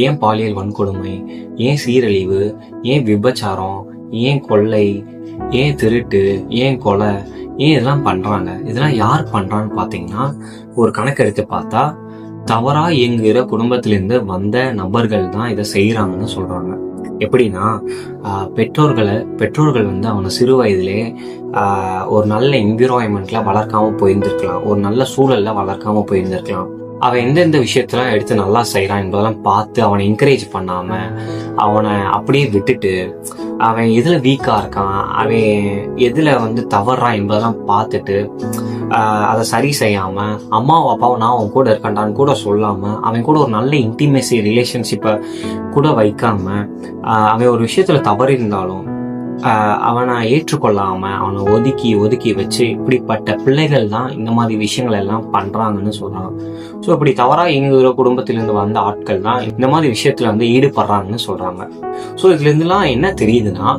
ஏன் பாலியல் வன்கொடுமை, ஏன் சீரழிவு, ஏன் விபச்சாரம், ஏன் கொள்ளை, ஏன் திருட்டு, ஏன் கொலை, ஏன் இதெல்லாம் பண்றாங்க? இதெல்லாம் யார் பண்றான்னு பாத்தீங்கன்னா, ஒரு கணக்கெடுத்து பார்த்தா தவறா இயங்குகிற குடும்பத்திலிருந்து வந்த நபர்கள் தான் இதை செய்யறாங்கன்னு சொல்றாங்க. எப்படின்னா, பெற்றோர்கள் வந்து அவனை சிறு வயதிலே ஒரு நல்ல என்விரான்மெண்ட்ல வளர்க்காம போயிருந்திருக்கலாம், ஒரு நல்ல சூழல்ல வளர்க்காம போயிருந்திருக்கலாம். அவன் எந்தெந்த விஷயத்தெல்லாம் எடுத்து நல்லா செய்யறான் என்பதெல்லாம் பார்த்து அவனை என்கரேஜ் பண்ணாம, அவனை அப்படியே விட்டுட்டு, அவன் எதுல வீக்கா இருக்கான், அவன் எதுல வந்து தவறான் என்பதெல்லாம் பார்த்துட்டு அதை சரி செய்யாம, அம்மாவும் அப்பாவும் நான் அவன் கூட இருக்கான்டான்னு கூட சொல்லாம, அவன் கூட ஒரு நல்ல இன்டிமேசி ரிலேஷன்ஷிப்பை கூட வைக்காம, அவன் ஒரு விஷயத்துல தவறு இருந்தாலும் அவனை ஏற்றுக்கொள்ளாம அவனை ஒதுக்கி வச்சு இப்படிப்பட்ட பிள்ளைகள் தான் இந்த மாதிரி விஷயங்கள் எல்லாம் பண்றாங்கன்னு சொல்றாங்க. ஸோ இப்படி தவறா இயங்குகிற குடும்பத்திலிருந்து வந்த ஆட்கள் தான் இந்த மாதிரி விஷயத்துல வந்து ஈடுபடுறாங்கன்னு சொல்றாங்க. ஸோ இதுல இருந்துலாம் என்ன தெரியுதுன்னா,